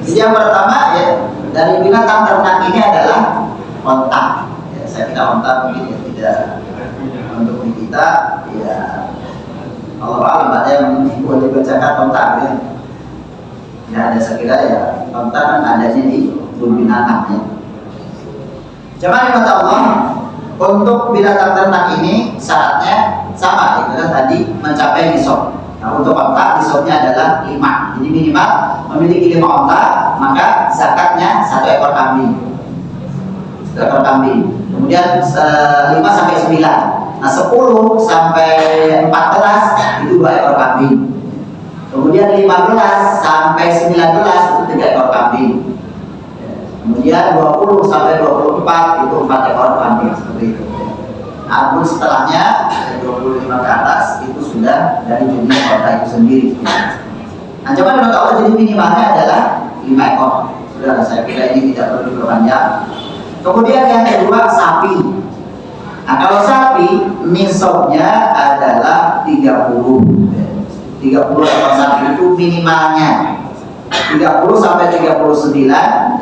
Yang pertama, ya, dari binatang ternak ini adalah onta. Ya, saya kira onta mungkin ya, tidak untuk kita, ya Allah alam ada yang boleh dibacakan onta, ya. Ya ada, saya kira ya onta kan adanya di binatang, ya. Coba kita Allah untuk binatang ternak ini syaratnya sama, itu kan tadi mencapai nisab. Nah, untuk onta nisabnya adalah 5. Jadi minimal memiliki 5 onta, maka zakatnya 1 ekor kambing. 1 ekor kambing. Kemudian 5 sampai 9. Nah, 10 sampai 14 itu 2 ekor kambing. Kemudian 15 sampai 19 itu 3 ekor kambing. Kemudian 20 sampai 24 itu 4 ekor kambing, seperti itu. Namun setelahnya dari 25 ke atas itu sudah dari jenis onta itu sendiri. Nah, coba menurut Allah jadi minimalnya adalah 5 ekor. Sudah, saya kira ini tidak perlu diperpanjang. Kemudian yang kedua, sapi. Nah, kalau sapi nisabnya adalah 30. 30 ekor sapi itu minimalnya. 30 sampai 39,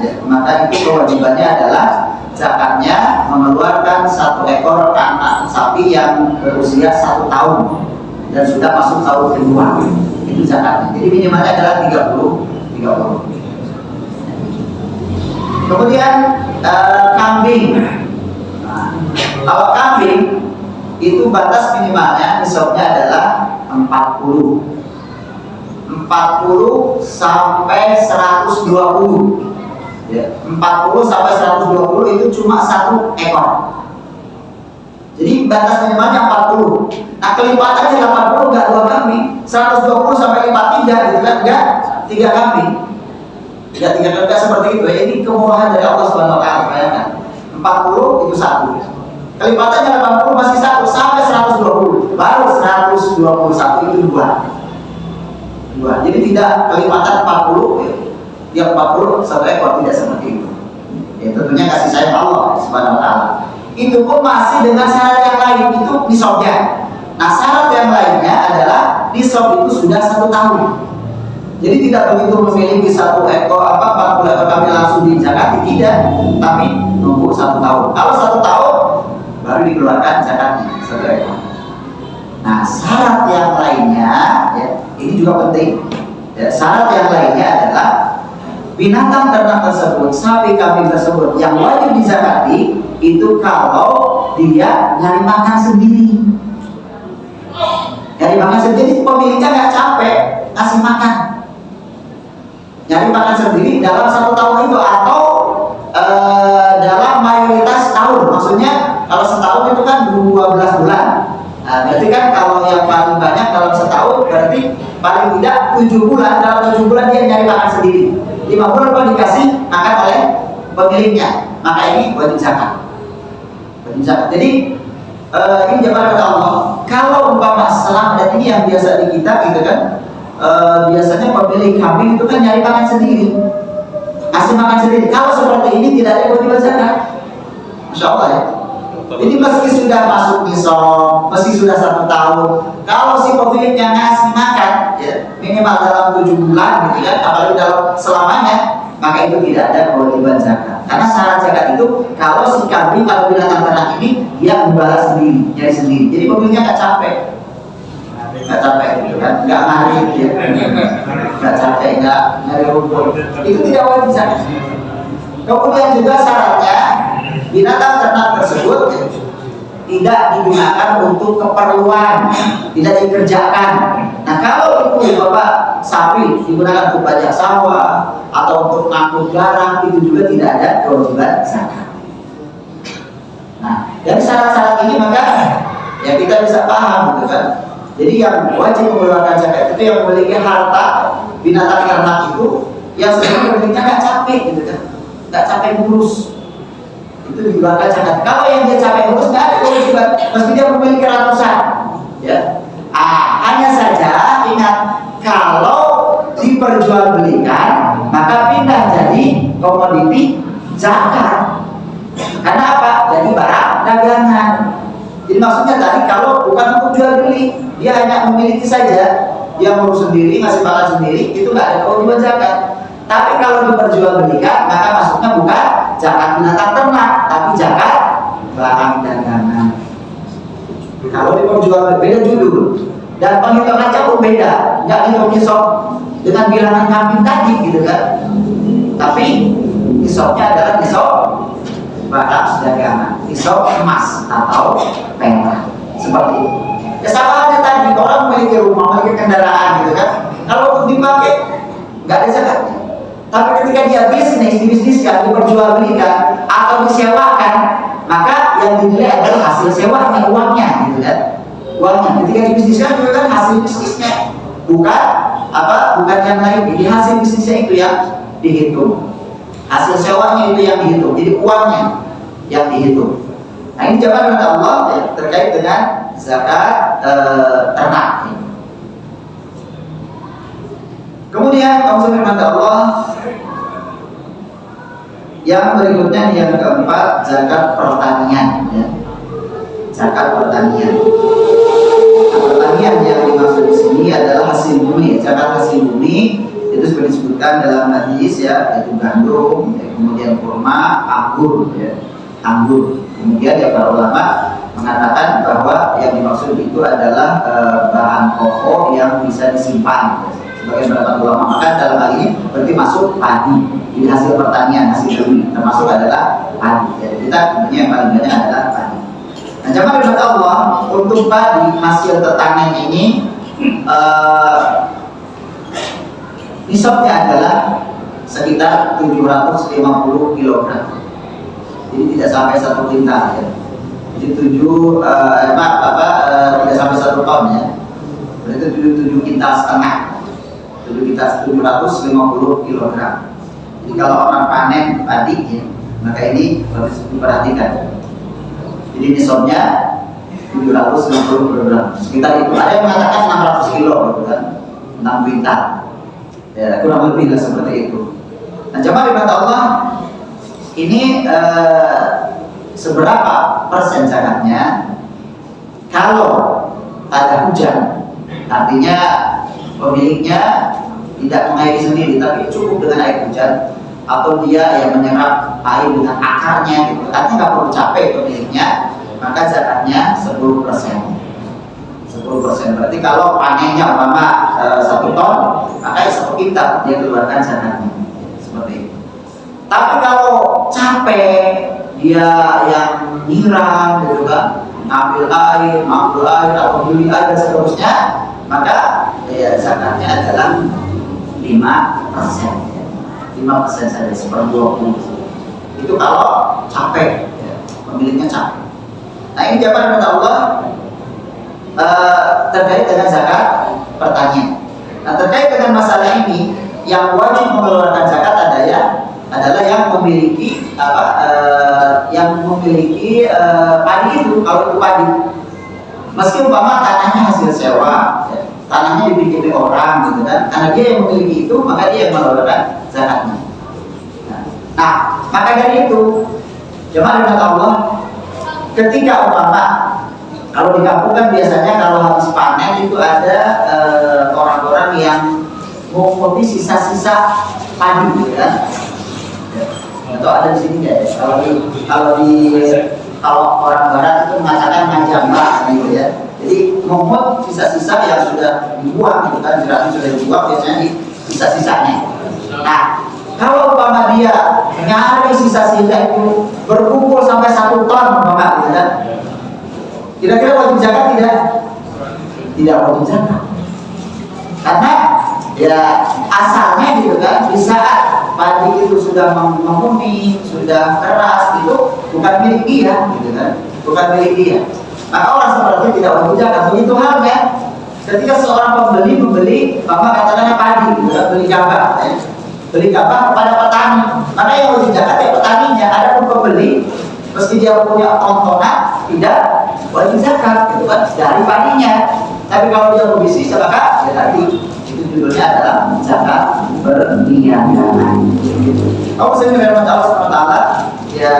ya, maka itu kewajibannya adalah zakatnya mengeluarkan 1 ekor anak sapi yang berusia 1 tahun dan sudah masuk tahun kedua. Itu zakatnya. Jadi minimalnya adalah 30. Kemudian kambing. Nah, kalau kambing itu batas minimalnya nisabnya adalah 40 sampai 120. Ya, 40 sampai 120 itu cuma 1 ekor. Jadi batas minimalnya 40. Nah, kelipatannya 80 enggak 2 kambing, 120 sampai 53 gitu kan, enggak 3 kambing. Enggak 3 kambing seperti itu. Ya, ini kemurahan dari Allah Subhanahu wa taala, bayangkan. 40 itu 1. Kelipatannya 80 masih 1 sampai 120. Baru 121 itu 2. Jadi tidak kelipatan 40, ya. Tiap 40 1 ekor, tidak seperti itu. Ya, tentunya kasih sayang Allah Subhanahu wa taala. Itu pun masih dengan syarat yang lain, itu nisabnya. Nah, syarat yang lainnya adalah nisab itu sudah 1 tahun. Jadi tidak begitu memiliki 1 ekor 40 ekor kambing langsung dizakati, tidak, tapi nunggu 1 tahun. Kalau 1 tahun baru dikeluarkan zakatnya 1 ekor. Nah, syarat yang lainnya, ya, ini juga penting. Ya, syarat yang lainnya adalah binatang ternak tersebut, sapi kambing tersebut yang wajib dizakati itu kalau dia nyari makan sendiri. Nyari makan sendiri, pemiliknya nggak capek kasih makan. Nyari makan sendiri dalam 1 tahun itu atau dalam mayoritas tahun. Maksudnya kalau setahun itu kan 12 bulan. Nah, berarti kan kalau yang paling banyak dalam setahun berarti paling tidak 7 bulan. Dalam 7 bulan dia nyari makan sendiri. 5 bulan kalau dikasih makan oleh pemiliknya, maka ini wajib zakat. Wajib zakat. Jadi ini jawaban kata Allah. Kalau umpama selama, dan ini yang biasa di kita gitu kan, biasanya pemilik kambing itu kan nyari makan sendiri, kasih makan sendiri. Kalau seperti ini tidak ada wajib zakat. Masya Allah, ya. Jadi meski sudah masuk nisab, meski sudah 1 tahun, kalau si pemiliknya ngasih makan, ya, minimal dalam 7 bulan, gitu kan, apalagi dalam selamanya, maka itu tidak ada kewajiban zakat. Karena syarat zakat itu kalau si kambing, kalau binatang ternak ini dia membalas sendiri, nyari sendiri. Jadi pemiliknya nggak capek, gitu kan, nggak ngarit, ya, nggak capek, nggak nyari rumput. Itu tidak wajib zakat. Kemudian juga syaratnya binatang ternak tersebut tidak digunakan untuk keperluan, tidak dikerjakan. Nah kalau itu Bapak sapi digunakan untuk pajak sawah atau untuk ngangkut barang, itu juga tidak ada kewajiban zakat. Nah dari syarat-syarat ini maka ya kita bisa paham gitu kan. Jadi yang wajib mengeluarkan zakat itu yang memiliki harta binatang ternak itu yang sebenarnya pemiliknya nggak capek gitu kan, nggak capek ngurus, itu dikeluarkan zakat. Kalau yang dia capek ngurus nggak ada kewajiban, meski dia memiliki ratusan, ya. Hanya saja ingat kalau diperjualbelikan maka pindah jadi komoditi zakat. Karena apa? Jadi barang dagangan. Jadi maksudnya tadi kalau bukan untuk jual beli, dia hanya memiliki saja, dia ngurus sendiri, ngasih makan sendiri, itu nggak ada kewajiban zakat. Tapi kalau diperjualbelikan maka masuknya bukan zakat binatang ternak, tapi zakat barang dagangan. Kalau diperjualbelikan beda judul dan penghitungannya pun beda, nggak hitung-hitung dengan bilangan kambing tadi gitu kan. Tapi hisopnya adalah hisop barang dagangan, hisop emas atau perak seperti itu. Ya sama aja tadi, orang memiliki rumah, memiliki kendaraan gitu kan. Kalau untuk dipakai nggak ada zakatnya. Tapi ketika dia bisniskan, diperjualbelikan atau disewakan, maka yang dinilai adalah hasil sewanya, uangnya gitu kan. Uangnya ketika dibisniskan juga kan hasil bisnisnya, bukan yang lain. Jadi hasil bisnisnya itu yang dihitung, hasil sewanya itu yang dihitung, jadi uangnya yang dihitung. Nah ini jawaban kata Allah ya, terkait dengan zakat ternak. Kemudian kaum firman Allah yang berikutnya, yang keempat, zakat pertanian ya. Zakat pertanian. Nah, pertanian yang dimaksud di sini adalah hasil bumi. Zakat hasil bumi itu sudah disebutkan dalam hadis ya, yaitu gandum, ya, kemudian kurma, anggur ya, anggur. Kemudian ya para ulama mengatakan bahwa yang dimaksud itu adalah bahan pokok yang bisa disimpan. Sebagai beberapa ulama, maka dalam hal ini berarti masuk padi. Jadi hasil pertanian, hasil bumi termasuk adalah padi. Jadi kita tentunya yang paling banyak adalah padi. Nah, jamaah firman Allah, untuk padi hasil pertanian ini nisabnya adalah sekitar 750 kg. Jadi tidak sampai 1 kuintal ya. Jadi tidak sampai 1 ton ya. Berarti 7 kintal setengah. 750 kg. Jadi kalau orang panen padi ya, maka ini harus diperhatikan. Jadi nisabnya 750 kg. Sekitar itu. Ada yang mengatakan 600 kilo gitu kan. 6 kuintal. Ya, kurang lebih lah seperti itu. Nah, jemaah firman Allah, ini seberapa persen zakatnya? Kalau ada hujan, artinya pemiliknya tidak mengairi sendiri, tapi cukup dengan air hujan, atau dia yang menyerap air dengan akarnya, gitu. Artinya nggak perlu capek pemiliknya, maka zakatnya 10%. 10%. Berarti kalau panennya umpama 1 ton, maka 1 kintal dia keluarkan zakatnya. Seperti itu. Tapi kalau capek, dia yang nyiram, gitu kan, ngambil air, atau beli air dan seterusnya, maka ya zakatnya adalah 5%. 5% saja, 1/20. Itu kalau capek, ya, pemiliknya capek. Nah ini jawaban kata Allah terkait dengan zakat pertanian. Nah terkait dengan masalah ini, yang wajib mengeluarkan zakat adalah yang memiliki padi itu. Kalau itu padi, meski umpama tanahnya hasil sewa, ya, tanahnya dimiliki orang gitu kan, karena dia yang memiliki itu, maka dia yang mengeluarkan zakatnya. Nah, maka dari itu, jemaah dengan Allah, ketika umpama kalau di kampung kan biasanya kalau habis panen itu ada orang-orang yang mengumpulkan sisa-sisa padi, gitu kan? Atau ada di sini ya. Kalau orang barat itu mengatakan ngajamba gitu ya. Jadi mengumpul sisa-sisa yang sudah dibuang, gitu kan? Jerami sudah dibuang, biasanya di sisa-sisanya. Nah, kalau umpama dia nyari sisa-sisa itu berkumpul sampai 1 ton, umpama gitu kan? Kira-kira wajib zakat tidak? Tidak wajib zakat. Karena ya asalnya gitu kan, di saat padi itu sudah menguning, sudah keras, itu bukan milik dia, gitu kan, bukan milik dia. Maka orang seperti itu tidak wajib zakat. Begitu halnya ketika seorang pembeli membeli, maka katakannya padi, gitu kan, beli gabah, ya. Beli gabah kepada petani, maka yang wajib zakat ya petaninya. Ada pun pembeli, meski dia punya tontonan, tidak wajib zakat, gitu kan, dari padinya. Tapi kalau dia berbisnis, maka ya tadi itu judulnya adalah zakat perniagaan. Kalau saya firman Allah SWT, ya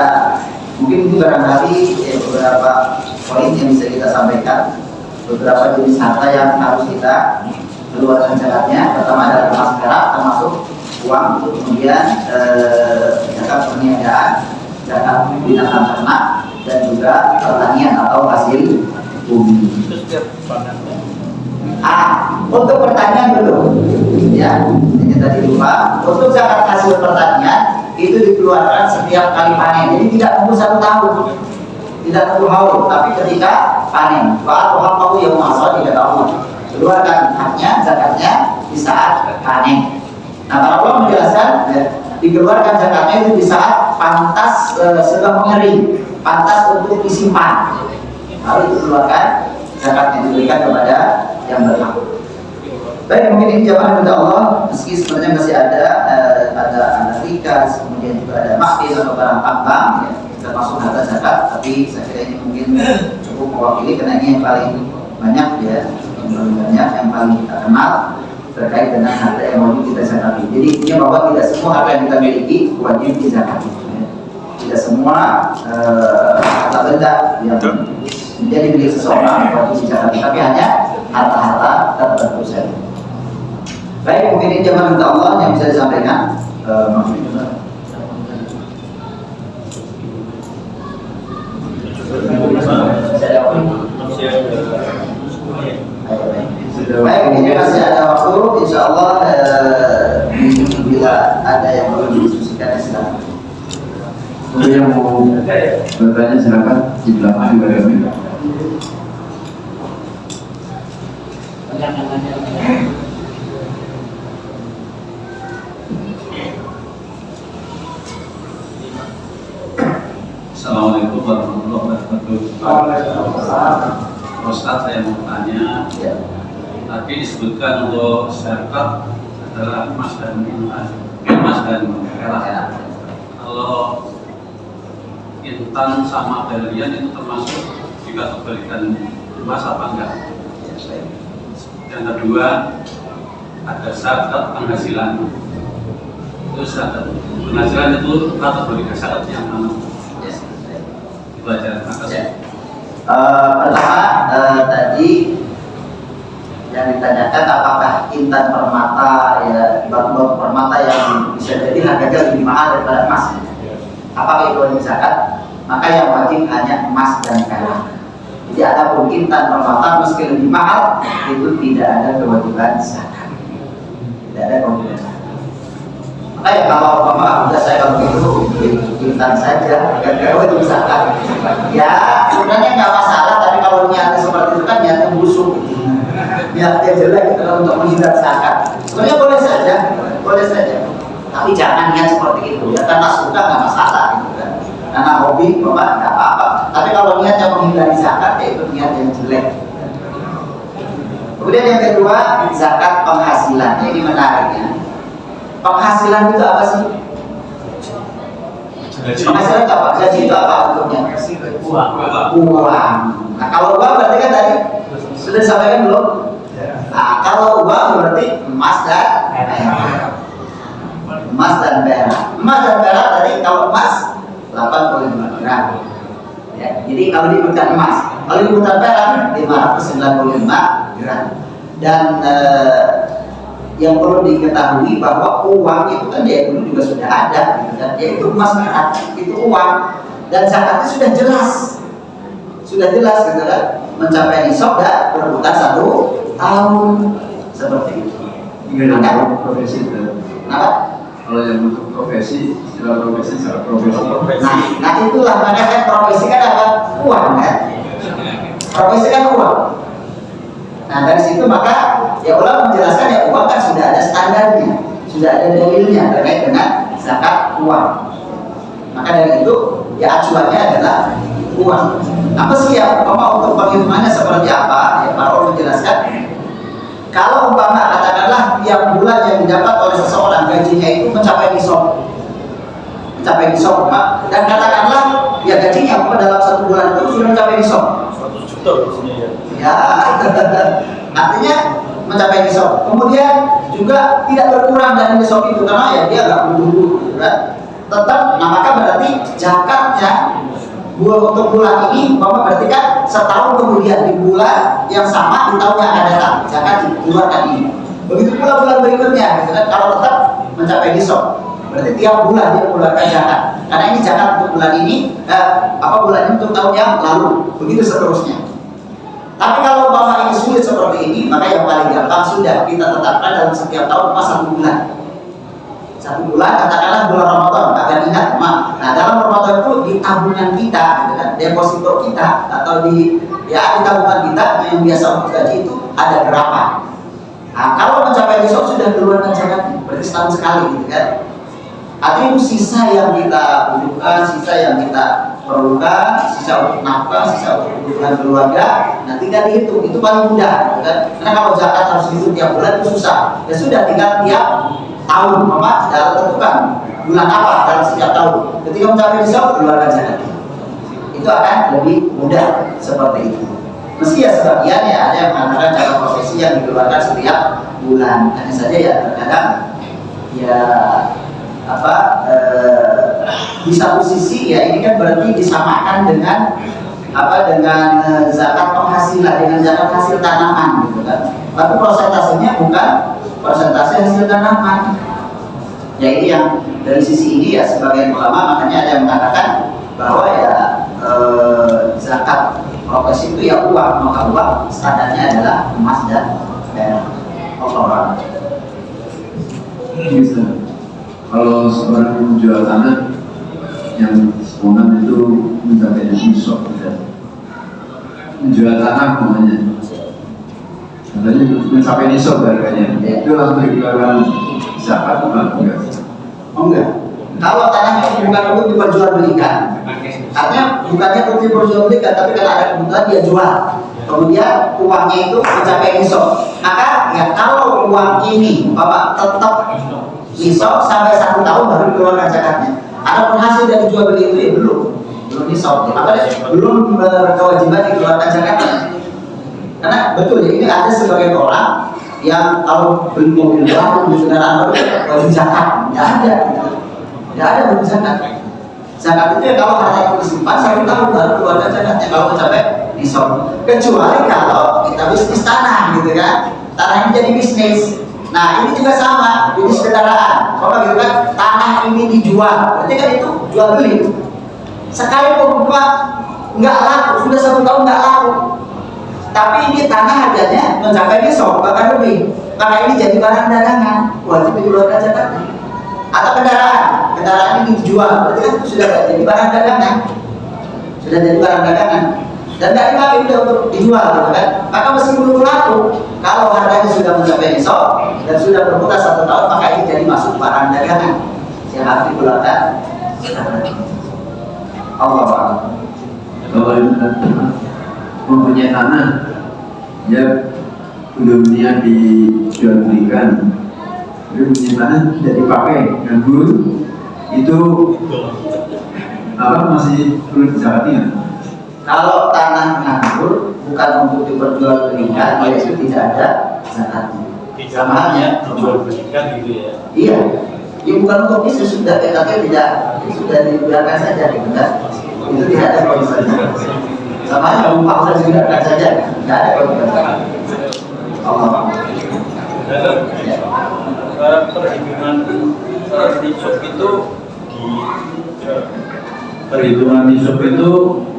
mungkin itu barangkali ya, beberapa poin yang bisa kita sampaikan, beberapa jenis harta yang harus kita keluarkan zakatnya. Pertama adalah emas perak, termasuk uang, kemudian zakat perniagaan, zakat binatang ternak, dan juga pertanian atau hasil bumi. Untuk pertanian dulu, ya, ini tadi lupa. Untuk zakat hasil pertanian itu dikeluarkan setiap kali panen. Jadi tidak nunggu 1 tahun, tidak nunggu haul, tapi ketika panen. Atau hakku yang masuk tidak tahu. Keluarkan haknya, zakatnya di saat panen. Nah, para ulama menjelaskan, ya, dikeluarkan zakatnya itu di saat pantas sudah mengering, pantas untuk disimpan. Lalu dikeluarkan zakatnya, diberikan kepada yang berhak. Baik, mungkin ini jawaban dari Allah. Meski sebenarnya masih ada rikas, kemudian juga ada makil atau barang tambang, ya, termasuk harta zakat. Tapi saya kira ini mungkin cukup mewakili karena ini yang paling banyak, ya, yang paling banyak, yang paling kita kenal terkait dengan harta yang wajib kita zakati. Jadi intinya bahwa tidak semua harta yang kita miliki wajib dizakati. Ya. Tidak semua harta benda yang menjadi milik seseorang wajib dizakati, tapi hanya harta-harta tertentu saja. Baik, mungkin ini jawaban untuk Allah yang bisa disampaikan. Baik, ini masih ada waktu. Insya Allah bila ada yang perlu didiskusikan, silakan. Untuk yang mau bertanya silakan di belakang juga ada. Assalamualaikum warahmatullahi wabarakatuh. Ustaz, saya mau tanya, tadi disebutkan untuk zakat adalah emas dan perak. Kalau intan sama berlian itu termasuk dikategorikan emas apa enggak? Yang kedua, ada zakat penghasilan. Itu zakat penghasilan itu kategori zakat yang mana? Itu aja. Pertama, tadi yang ditanyakan apakah intan permata, ya, batu permata yang bisa jadi harganya lebih mahal daripada emas, apakah itu wajib zakat? Maka yang wajib hanya emas dan perak. Jadi adapun intan permata meski lebih mahal itu tidak ada kewajiban zakat. Tidak ada kewajiban zakat. Maka ya kalau udah saya kalau gitu intan saja, tidak wajib zakat. Ya sebenarnya nggak masalah, tapi kalau niatnya seperti itu kan niatnya busuk, niatnya jelek gitu, untuk menghindar zakat. Sebenarnya boleh saja, boleh saja. Tapi jangan niat seperti itu. Ya karena suka nggak masalah gitu kan. Karena hobi bapak nggak apa-apa. Tapi kalau niatnya menghindari zakat, ya itu niat yang jelek. Kemudian yang kedua, zakat penghasilan. Ini menariknya. Penghasilan itu apa sih? Penghasilan itu apa? Gaji itu apa bentuknya? Uang. Nah kalau uang berarti kan tadi sudah disampaikan belum? Nah kalau uang berarti emas dan perak. Emas dan perak. Emas dan perak tadi kalau emas 85 gram. Ya, jadi kalau dibutuhkan emas, kalau dibutuhkan perak 595 gram. Dan yang perlu diketahui bahwa uang itu kan dari dulu juga sudah ada, gitu kan? Yaitu emas perak, itu uang, dan zakatnya sudah jelas, gitu kan? Mencapai nisab dan berputar 1 tahun seperti itu. Maka profesi itu. Kenapa? Kalau yang untuk profesi, istilah profesi secara profesi. Nah itulah makanya kan profesi kan apa? Uang kan? Profesi kan uang. Nah dari situ maka ya ulama menjelaskan ya uang kan sudah ada standarnya, sudah ada dalilnya terkait dengan zakat uang. Maka dari itu ya acuannya adalah uang. Apa sih ya untuk penghitungannya seperti apa? Ya para ulama menjelaskan kalau umpama katakanlah tiap bulan yang didapat oleh seseorang gajinya itu mencapai nisab, dan katakanlah ya gajinya dalam satu bulan itu sudah mencapai nisab 100 juta maksudnya ya. ya artinya mencapai nisab, kemudian juga tidak berkurang dari nisab itu karena ya dia nggak buru-buru kan? Tetap, nah maka berarti zakatnya untuk bulan ini umpama berarti kan setahun kemudian di bulan yang sama di tahun yang akan datang zakat dikeluarkan ini. Begitu pula bulan berikutnya gitu kan, kalau tetap mencapai nisab berarti tiap bulan dia mengeluarkan zakat, karena ini zakat untuk bulan ini bulan ini untuk tahun yang lalu, begitu seterusnya. Tapi kalau umpama ini sulit seperti ini, maka yang paling gampang sudah kita tetapkan dalam setiap tahun satu bulan. Satu bulan, katakanlah bulan Ramadan, agar ingat, nah dalam Ramadan itu di tabungan kita, gitu kan, deposito kita atau di tabungan kita yang biasa untuk gaji itu ada berapa? Nah, kalau mencapai nisab sudah keluarkan zakatnya, berarti setahun sekali, gitu kan? Artinya itu sisa yang kita butuhkan, sisa yang kita perlukan, sisa untuk nafkah, sisa untuk kebutuhan keluarga, nah tinggal dihitung, itu paling mudah, gitu kan? Karena kalau zakat harus dihitung tiap bulan itu susah, ya sudah tinggal tiap tahun, dalam tentukan bulan apa dalam setiap tahun. Ketika mencapai nisab keluarkan zakat. Itu akan lebih mudah seperti itu. Meski ya sebagian ya ada yang mengatakan cara prosesi yang dikeluarkan setiap bulan. Hanya saja ya terkadang ya di satu sisi ya ini kan berarti disamakan dengan zakat penghasilan, dengan zakat hasil tanaman gitu kan. Tapi persentasenya bukan persentase hasil tanaman. Ya ini yang dari sisi ini ya sebagian ulama makanya ada yang mengatakan bahwa ya zakat profesi itu ya uang, maka uang standarnya adalah emas dan perak. Allah. Bisa. Kalau seorang menjual tanah yang spontan itu mencapai nisab, menjual tanah namanya. Katanya mencapai nisab harganya, itu langsung dikeluarkan zakat atau enggak? Oh enggak. Kalau tanahnya bukan untuk diperjualbelikan, artinya bukannya untuk diperjualbelikan, tapi kalau ada kebutuhan dia jual. Kemudian uangnya itu mencapai nisab. Maka ya kalau uang ini bapak tetap nisab sampai 1 tahun baru dikeluarkan zakatnya. Ada hasil dari jual beli itu ya belum nisab. Maka belum berkewajiban dikeluarkan zakatnya. Karena betul ya ini ada sebagian orang yang kalau beli mobil baru, beli kendaraan baru wajib zakat, nggak ada wajib zakat. Zakat itu ya kalau harta itu disimpan 1 tahun baru keluarkan zakatnya kalau mencapai nisab. Kecuali kalau kita bisnis tanah gitu kan, tanah ini jadi bisnis. Nah ini juga sama, bisnis kendaraan. Kalau gitu kan tanah ini dijual, berarti kan itu jual beli. Sekali pembuka nggak laku, sudah 1 tahun nggak laku. Tapi ini tanah harganya mencapai nisab bahkan lebih, karena ini jadi barang dagangan, wajib dikeluarkan zakatnya. Atau kendaraan ini dijual, berarti kan itu sudah jadi barang dagangan, dan nggak dipakai udah untuk dijual, gitu kan? Maka meski belum laku, kalau harganya sudah mencapai nisab dan sudah berputar 1 tahun, maka ini jadi masuk barang dagangan yang harus dikeluarkan zakatnya. Allah. Kalau mempunyai tanah, ya belum niat dijual belikan, tapi punya tanah tidak dipakai, nganggur, itu masih perlu dizakati. Kalau tanah nganggur bukan untuk diperjualbelikan, itu tidak ada zakatnya. Sama halnya dijualbelikan gitu ya. Iya, ya bukan untuk bisnis sudah, tapi tidak sudah dibiarkan saja, gitu kan? Itu tidak ada kewajiban. Sama halnya umpah sudah dibiarkan saja, tidak ada kewajiban. Allah. Perhitungan nisab itu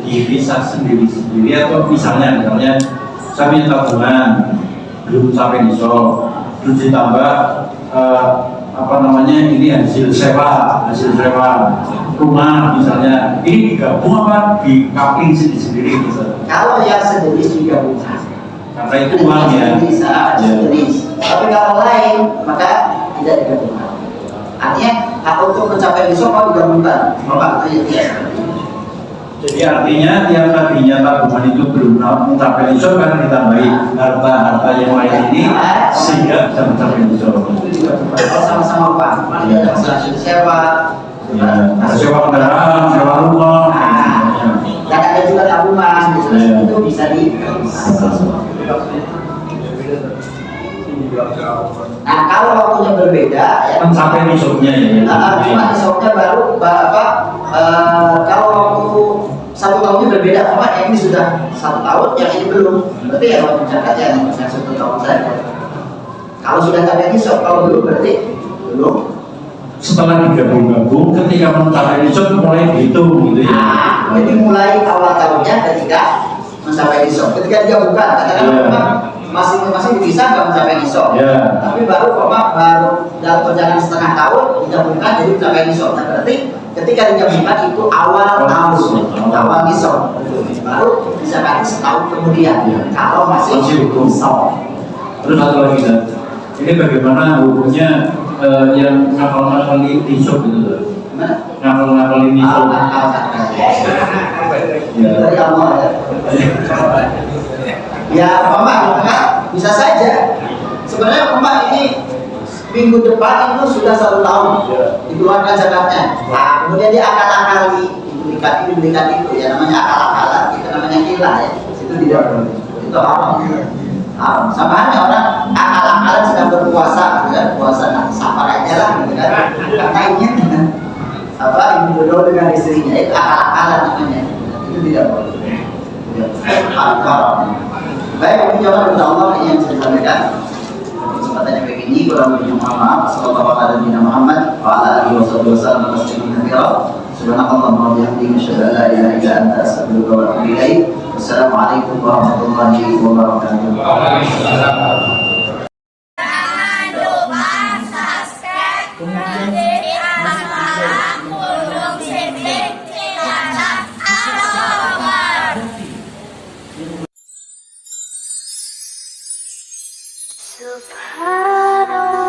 dipisah sendiri atau misalnya saya punya tabungan belum sampai nisab, terus ditambah ini hasil sewa rumah misalnya, ini digabung apa di coupling sendiri gitu? Kalau yang sejenis digabungkan, karena itu uang ya. Bisa jenis. Tapi kalau lain maka tidak digabungkan. Artinya hak untuk mencapai nisab kalau digabungkan. Bapak itu ya. Jadi artinya yang tadinya tabungan itu belum mencapai nisab kan ditambahi harta yang lain ini sehingga bisa mencapai nisab. Itu juga kalau sama-sama uang, ada masalah sewa, Sewa kendaraan, sewa rumah. Dan ada juga tabungan, itu bisa di. Nah kalau waktunya berbeda, ya. Mencapai nisabnya ya. Cuma nisabnya baru kalau waktu 1 tahunnya berbeda, Pak, yang ini sudah 1 tahun, yang ini belum. Berarti ya waktu zakatnya yang 1 tahun saja. Kalau sudah sampai nisab, kalau belum berarti belum. Setelah digabung-gabung, ketika mencapai nisab mulai dihitung gitu ya. Jadi mulai awal tahunnya ketika mencapai nisab. Ketika digabungkan, katakanlah masing-masing dipisah nggak mencapai nisab. Tapi baru dalam perjalanan setengah tahun digabungkan jadi mencapai nisab. Nah berarti ketika digabungkan itu awal tahun, awal nisab. Baru bisa kan setahun kemudian. Kalau masih nisab. Terus satu lagi kan, ini bagaimana hukumnya yang ngapal-ngapalin nisab gitu loh? Ngapal-ngapalin nisab. Dari Allah ya. Ya Bapak, bisa saja. Sebenarnya Bapak ini minggu depan itu sudah 1 tahun dikeluarkan zakatnya. Nah, kemudian dia akal-akali ini berikan itu ya, namanya akal-akalan, itu namanya hilah ya. Itu tidak boleh. Itu haram. Haram. Sama halnya orang akal-akalan sedang berpuasa, gitu kan? Puasa sabar aja lah, gitu kan? Katanya ibu berdoa dengan istrinya itu akal-akalan namanya. Itu tidak boleh. Haram. Baik, ini jawaban dari Allah yang saya sampaikan. Kesempatannya begini, kurang lebih mohon maaf. Sallallahu alaihi Muhammad wa ala alihi wasallam tasliman katsira. Subhanallah wa bihamdihi asyhadu an la ilaha illa anta astaghfiruka wa atubu ilaik. Wassalamualaikum warahmatullahi wabarakatuh. Jangan lupa subscribe di Alam Gunung Sidik Cilacap Alomar. Subhanallah.